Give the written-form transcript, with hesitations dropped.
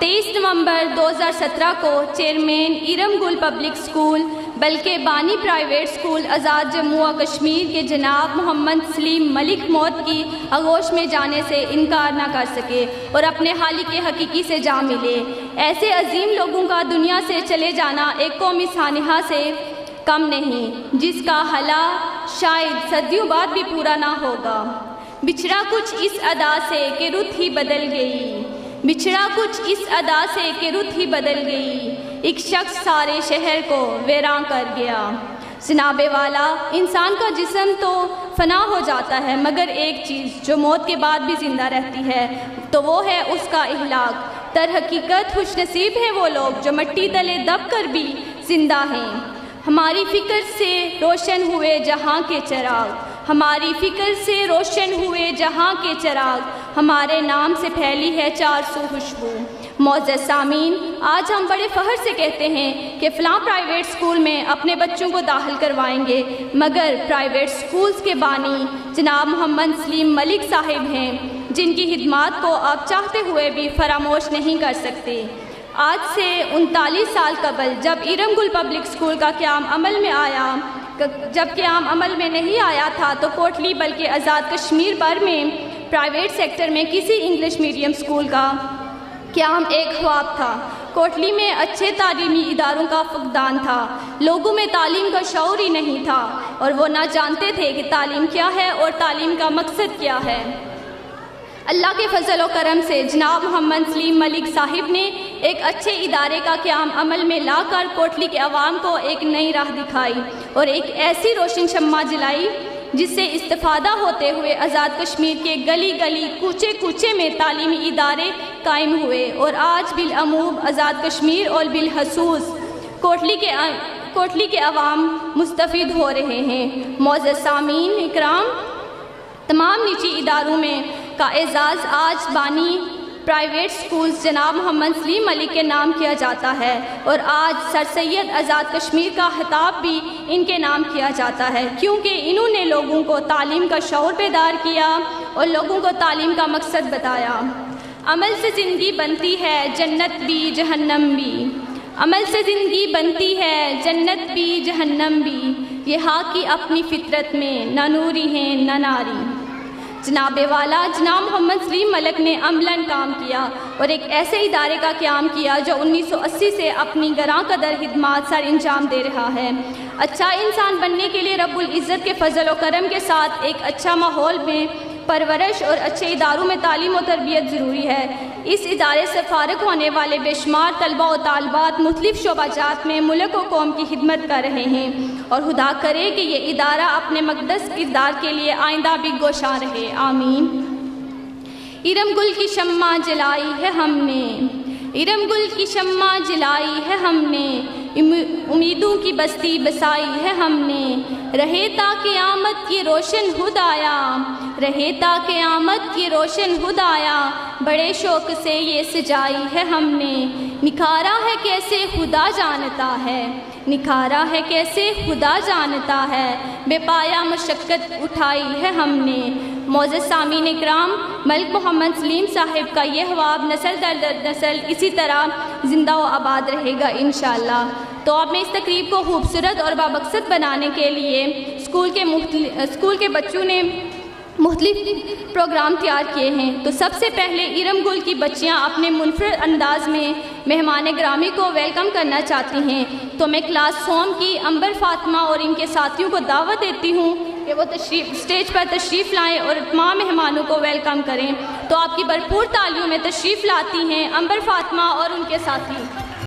23 نومبر 2017 کو چیئرمین ارم گل public school بلکہ بانی پرائیویٹ سکول آزاد جموں و کشمیر کے جناب محمد سلیم ملک موت کی آغوش میں جانے سے انکار نہ کر سکے اور اپنے خالق حقیقی سے جا ملے۔ ایسے عظیم لوگوں کا دنیا سے چلے جانا ایک قومی سانحہ سے کم نہیں، جس کا حلا شاید صدیوں بعد بھی پورا نہ ہوگا۔ بچھڑا کچھ اس ادا سے کہ رت ہی بدل گئی، بچھڑا کچھ اس ادا سے کہ رت ہی بدل گئی، ایک شخص سارے شہر کو ویراں کر گیا۔ جناب والا، انسان کا جسم تو فنا ہو جاتا ہے، مگر ایک چیز جو موت کے بعد بھی زندہ رہتی ہے تو وہ ہے اس کا اہلاک۔ در حقیقت خوش نصیب ہیں وہ لوگ جو مٹی تلے دب کر بھی زندہ ہیں۔ ہماری فکر سے روشن ہوئے جہاں کے چراغ، ہماری فکر سے روشن ہوئے جہاں کے چراغ، ہمارے نام سے پھیلی ہے 400 خوشبو۔ معزز سامعین، آج ہم بڑے فخر سے کہتے ہیں کہ فلاں پرائیویٹ سکول میں اپنے بچوں کو داخل کروائیں گے، مگر پرائیویٹ سکولز کے بانی جناب محمد سلیم ملک صاحب ہیں، جن کی خدمات کو آپ چاہتے ہوئے بھی فراموش نہیں کر سکتے۔ آج سے 39 سال قبل جب ارم گل پبلک سکول کا قیام عمل میں نہیں آیا تھا تو کوٹلی بلکہ آزاد کشمیر بھر میں پرائیویٹ سیکٹر میں کسی انگلش میڈیم سکول کا قیام ایک خواب تھا۔ کوٹلی میں اچھے تعلیمی اداروں کا فقدان تھا، لوگوں میں تعلیم کا شعور ہی نہیں تھا اور وہ نہ جانتے تھے کہ تعلیم کیا ہے اور تعلیم کا مقصد کیا ہے۔ اللہ کے فضل و کرم سے جناب محمد سلیم ملک صاحب نے ایک اچھے ادارے کا قیام عمل میں لا کر کوٹلی کے عوام کو ایک نئی راہ دکھائی اور ایک ایسی روشن شمع جلائی جس سے استفادہ ہوتے ہوئے آزاد کشمیر کے گلی گلی کوچے کوچے میں تعلیمی ادارے قائم ہوئے اور آج بالعموم آزاد کشمیر اور بالخصوص کوٹلی کے عوام مستفید ہو رہے ہیں۔ معزز سامعین اکرام، تمام نجی اداروں میں کا اعزاز آج بانی پرائیویٹ سکولز جناب محمد سلیم ملک کے نام کیا جاتا ہے اور آج سر سید آزاد کشمیر کا خطاب بھی ان کے نام کیا جاتا ہے، کیونکہ انہوں نے لوگوں کو تعلیم کا شعور بیدار کیا اور لوگوں کو تعلیم کا مقصد بتایا۔ عمل سے زندگی بنتی ہے جنت بھی جہنم بھی، عمل سے زندگی بنتی ہے جنت بھی جہنم بھی، یہ حق کی اپنی فطرت میں نہ نوری ہیں نہ ناری۔ جناب والا، جناب محمد سلیم ملک نے عملاً کام کیا اور ایک ایسے ادارے کا قیام کیا جو 1980 سے اپنی گراں قدر خدمات سر انجام دے رہا ہے۔ اچھا انسان بننے کے لیے رب العزت کے فضل و کرم کے ساتھ ایک اچھا ماحول میں پرورش اور اچھے اداروں میں تعلیم و تربیت ضروری ہے۔ اس ادارے سے فارغ ہونے والے بے شمار طلباء و طالبات مختلف شعبہ جات میں ملک و قوم کی خدمت کر رہے ہیں اور خدا کرے کہ یہ ادارہ اپنے مقدس کردار کے لیے آئندہ بھی گوشاں رہے، آمین۔ ارم گل کی شمع جلائی ہے ہم نے، ارم گل کی شمع جلائی ہے ہم نے، امیدوں کی بستی بسائی ہے ہم نے، رہے تا قیامت یہ روشن خود آیا، رہے تا قیامت یہ روشن خود آیا، بڑے شوق سے یہ سجائی ہے ہم نے، نکھارا ہے کیسے خدا جانتا ہے، نکھارا ہے کیسے خدا جانتا ہے، بے پایا مشقت اٹھائی ہے ہم نے۔ معزز سامعین اکرام، ملک محمد سلیم صاحب کا یہ خواب نسل در نسل اسی طرح زندہ و آباد رہے گا انشاءاللہ۔ تو اب میں اس تقریب کو خوبصورت اور بامقصد بنانے کے لیے اسکول کے بچوں نے مختلف پروگرام تیار کیے ہیں۔ تو سب سے پہلے ارم گل کی بچیاں اپنے منفرد انداز میں مہمان گرامی کو ویلکم کرنا چاہتی ہیں، تو میں کلاس ہوم کی امبر فاطمہ اور ان کے ساتھیوں کو دعوت دیتی ہوں کہ وہ اسٹیج پر تشریف لائیں اور تمام مہمانوں کو ویلکم کریں۔ تو آپ کی بھرپور تالیوں میں تشریف لاتی ہیں امبر فاطمہ اور ان کے ساتھی۔